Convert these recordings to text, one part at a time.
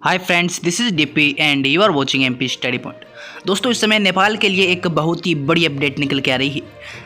Hi friends, this is DP and you are watching MP study point. दोस्तों, इस समय नेपाल के लिए एक बहुत ही बड़ी अपडेट निकल के आ रही है।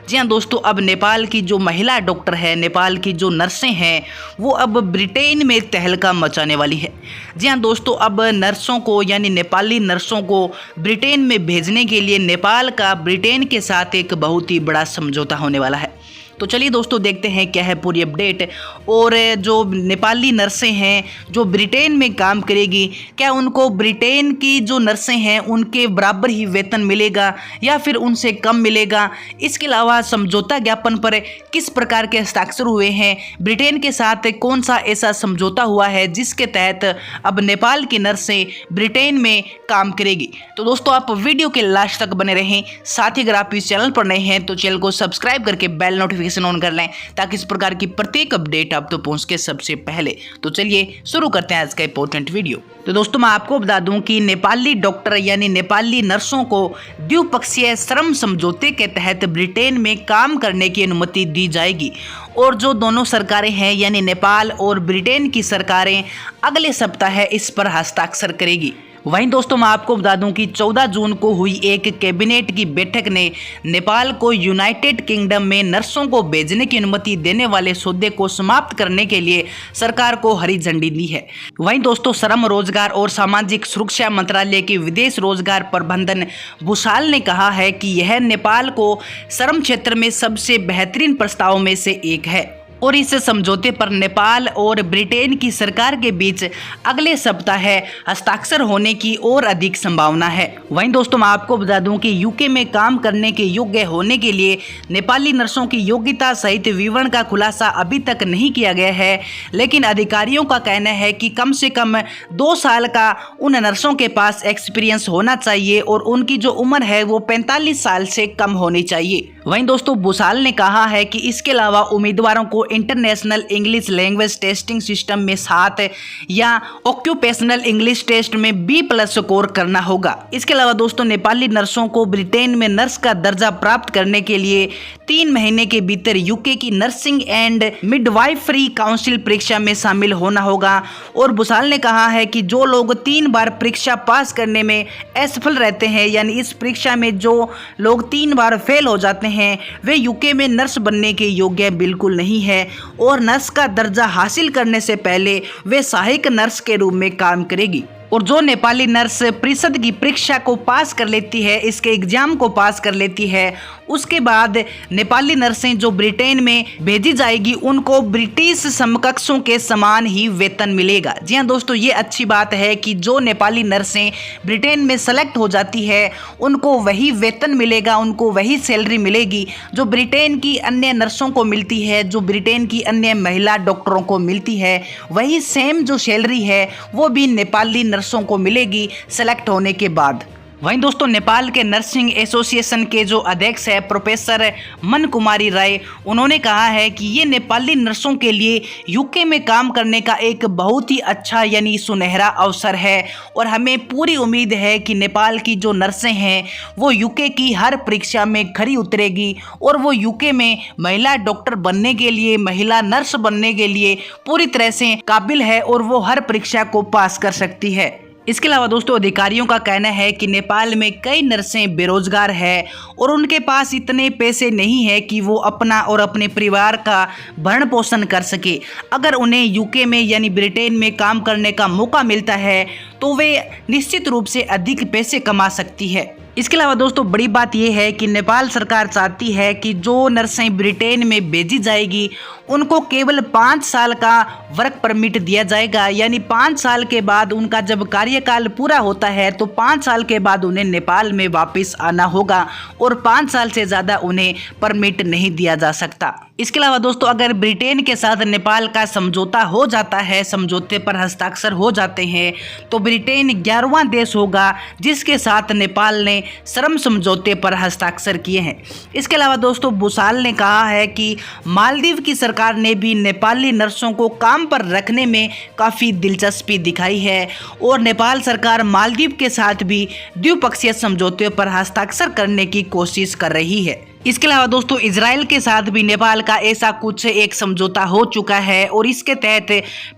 जी हाँ दोस्तों, अब नेपाल की जो महिला डॉक्टर है, नेपाल की जो नर्सें हैं, वो अब ब्रिटेन में तहलका मचाने वाली है। जी हाँ दोस्तों, अब नर्सों को यानी नेपाली नर्सों को ब्रिटेन में भेजने के लिए नेपाल का ब्रिटेन के साथ एक बहुत ही बड़ा समझौता होने वाला है। तो चलिए दोस्तों, देखते हैं क्या है पूरी अपडेट। और जो नेपाली नर्सें हैं जो ब्रिटेन में काम करेगी, क्या उनको ब्रिटेन की जो नर्सें हैं उनके बराबर ही वेतन मिलेगा या फिर उनसे कम मिलेगा? इसके अलावा समझौता ज्ञापन पर किस प्रकार के हस्ताक्षर हुए हैं, ब्रिटेन के साथ कौन सा ऐसा समझौता हुआ है जिसके तहत अब नेपाल की नर्सें ब्रिटेन में काम करेगी? तो दोस्तों, आप वीडियो के लास्ट तक बने रहें। साथ ही अगर आप इस चैनल पर नए हैं तो चैनल को सब्सक्राइब करके बेल नोटिफिकेशन ऑन कर लें ताकि इस प्रकार की प्रत्येक अपडेट आप तो पहुंच के सबसे पहले। तो चलिए शुरू करते हैं आज का इंपॉर्टेंट वीडियो। तो दोस्तों, मैं आपको बता दूं कि नेपाली डॉक्टर यानी नेपाली नर्सों को द्विपक्षीय श्रम समझौते के तहत ब्रिटेन में काम करने की अनुमति दी जाएगी। और जो दोनों सरकारें हैं यानी नेपाल और ब्रिटेन की सरकारें अगले सप्ताह इस पर हस्ताक्षर करेगी। वहीं दोस्तों, मैं आपको बता दूं कि 14 जून को हुई एक कैबिनेट की बैठक ने नेपाल को यूनाइटेड किंगडम में नर्सों को भेजने की अनुमति देने वाले सौदे को समाप्त करने के लिए सरकार को हरी झंडी दी है। वहीं दोस्तों, श्रम, रोजगार और सामाजिक सुरक्षा मंत्रालय के विदेश रोजगार प्रबंधन भूषाल ने कहा है कि यह नेपाल को श्रम क्षेत्र में सबसे बेहतरीन प्रस्तावों में से एक है और इस समझौते पर नेपाल और ब्रिटेन की सरकार के बीच अगले सप्ताह हस्ताक्षर होने की और अधिक संभावना है। वहीं दोस्तों, मैं आपको बता दूं कि यूके में काम करने के योग्य होने के लिए नेपाली नर्सों की योग्यता सहित विवरण का खुलासा अभी तक नहीं किया गया है, लेकिन अधिकारियों का कहना है कि कम से कम 2 साल का उन नर्सों के पास एक्सपीरियंस होना चाहिए और उनकी जो उम्र है वो 45 साल से कम होनी चाहिए। वहीं दोस्तों, भूषाल ने कहा है कि इसके अलावा उम्मीदवारों को international English language testing system में 7 या ऑक्यूपेशनल इंग्लिश टेस्ट में B+ स्कोर करना होगा। इसके अलावा दोस्तों, नेपाली नर्सों को ब्रिटेन में नर्स का दर्जा प्राप्त करने के लिए 3 महीने के भीतर यूके की नर्सिंग एंड मिडवाइफरी काउंसिल परीक्षा में शामिल होना होगा। और भूषाल ने कहा है कि जो लोग 3 बार परीक्षा पास करने में असफल रहते हैं, यानी इस परीक्षा में जो लोग 3 बार फेल हो जाते हैं, वे यूके में नर्स बनने के योग्य बिल्कुल नहीं है और नर्स का दर्जा हासिल करने से पहले वे सहायक नर्स के रूप में काम करेगी। और जो नेपाली नर्स परिषद की परीक्षा को पास कर लेती है, इसके एग्जाम को पास कर लेती है, उसके बाद नेपाली नर्सें जो ब्रिटेन में भेजी जाएगी उनको ब्रिटिश समकक्षों के समान ही वेतन मिलेगा। जी हाँ दोस्तों, ये अच्छी बात है कि जो नेपाली नर्सें ब्रिटेन में सेलेक्ट हो जाती है उनको वही वेतन मिलेगा, उनको वही सैलरी मिलेगी जो ब्रिटेन की अन्य नर्सों को मिलती है, जो ब्रिटेन की अन्य महिला डॉक्टरों को मिलती है। वही सेम जो सैलरी है वो भी नेपाली नर्सों को मिलेगी सेलेक्ट होने के बाद। वहीं दोस्तों, नेपाल के नर्सिंग एसोसिएशन के जो अध्यक्ष है प्रोफेसर मन कुमारी राय, उन्होंने कहा है कि ये नेपाली नर्सों के लिए यूके में काम करने का एक बहुत ही अच्छा यानी सुनहरा अवसर है और हमें पूरी उम्मीद है कि नेपाल की जो नर्सें हैं वो यूके की हर परीक्षा में खरी उतरेगी और वो यूके में महिला डॉक्टर बनने के लिए, महिला नर्स बनने के लिए पूरी तरह से काबिल है और वो हर परीक्षा को पास कर सकती है। इसके अलावा दोस्तों, अधिकारियों का कहना है कि नेपाल में कई नर्सें बेरोजगार है और उनके पास इतने पैसे नहीं है कि वो अपना और अपने परिवार का भरण पोषण कर सके। अगर उन्हें यूके में यानी ब्रिटेन में काम करने का मौका मिलता है तो वे निश्चित रूप से अधिक पैसे कमा सकती है। इसके अलावा दोस्तों, बड़ी बात यह है कि नेपाल सरकार चाहती है कि जो नर्सें ब्रिटेन में भेजी जाएगी उनको केवल 5 साल का वर्क परमिट दिया जाएगा, यानी 5 साल के बाद उनका जब कार्यकाल पूरा होता है तो 5 साल के बाद उन्हें नेपाल में वापस आना होगा और 5 साल से ज़्यादा उन्हें परमिट नहीं दिया जा सकता। इसके अलावा दोस्तों, अगर ब्रिटेन के साथ नेपाल का समझौता हो जाता है, समझौते पर हस्ताक्षर हो जाते हैं, तो ब्रिटेन 11वां देश होगा जिसके साथ नेपाल ने श्रम समझौते पर हस्ताक्षर किए हैं। इसके अलावा दोस्तों, भूषाल ने कहा है कि मालदीव की सरकार ने भी नेपाली नर्सों को काम पर रखने में काफ़ी दिलचस्पी दिखाई है और नेपाल सरकार मालदीव के साथ भी द्विपक्षीय समझौते पर हस्ताक्षर करने की कोशिश कर रही है। इसके अलावा दोस्तों इजराइल के साथ भी नेपाल का ऐसा कुछ एक समझौता हो चुका है और इसके तहत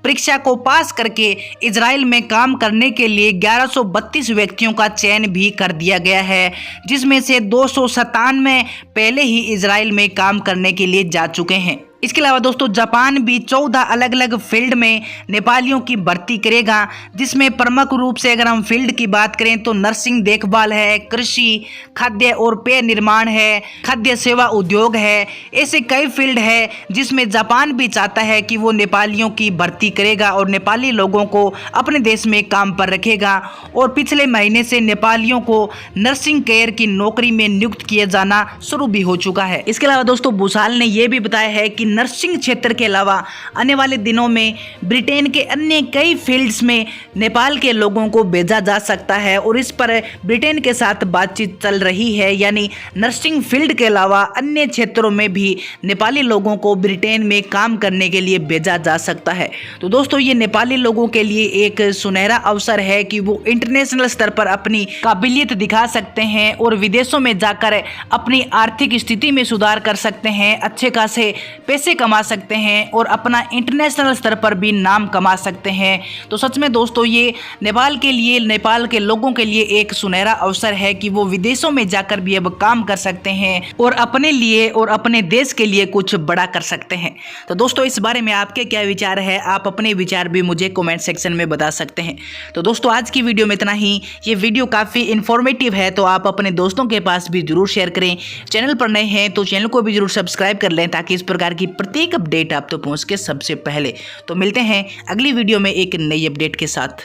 परीक्षा को पास करके इजराइल में काम करने के लिए 1132 व्यक्तियों का चयन भी कर दिया गया है, जिसमें से 297 पहले ही इजराइल में काम करने के लिए जा चुके हैं। इसके अलावा दोस्तों जापान भी 14 अलग अलग फील्ड में नेपालियों की भर्ती करेगा, जिसमें प्रमुख रूप से अगर हम फील्ड की बात करें तो नर्सिंग देखभाल है, कृषि, खाद्य और पेय निर्माण है, खाद्य सेवा उद्योग है। ऐसे कई फील्ड है जिसमें जापान भी चाहता है कि वो नेपालियों की भर्ती करेगा और नेपाली लोगों को अपने देश में काम पर रखेगा। और पिछले महीने से नेपालियों को नर्सिंग केयर की नौकरी में नियुक्त किया जाना शुरू भी हो चुका है। इसके अलावा दोस्तों भूसाल ने यह भी बताया है कि नर्सिंग क्षेत्र के अलावा आने वाले दिनों में ब्रिटेन के अन्य कई फील्ड्स में नेपाल के लोगों को भेजा जा सकता है और इस पर ब्रिटेन के साथ बातचीत चल रही है। यानी नर्सिंग फील्ड के अलावा अन्य क्षेत्रों में भी नेपाली लोगों को ब्रिटेन में काम करने के लिए भेजा जा सकता है। तो दोस्तों ये नेपाली लोगों के लिए एक सुनहरा अवसर है कि वो इंटरनेशनल स्तर पर अपनी काबिलियत दिखा सकते हैं और विदेशों में जाकर अपनी आर्थिक स्थिति में सुधार कर सकते हैं, अच्छे खासे पैसे कमा सकते हैं और अपना इंटरनेशनल स्तर पर भी नाम कमा सकते हैं। तो सच में दोस्तों ये नेपाल के लिए, नेपाल के लोगों के लिए एक सुनहरा अवसर है कि वो विदेशों में जाकर भी अब काम कर सकते हैं और अपने लिए और अपने देश के लिए कुछ बड़ा कर सकते हैं। तो दोस्तों इस बारे में आपके क्या विचार है, आप अपने विचार भी मुझे कमेंट सेक्शन में बता सकते हैं। तो दोस्तों आज की वीडियो में इतना ही। ये वीडियो काफ़ी इन्फॉर्मेटिव है तो आप अपने दोस्तों के पास भी जरूर शेयर करें। चैनल पर नए हैं तो चैनल को भी जरूर सब्सक्राइब कर लें ताकि इस प्रकार की प्रत्येक अपडेट आप तक पहुंच के सबसे पहले। तो मिलते हैं अगली वीडियो में एक नई अपडेट के साथ।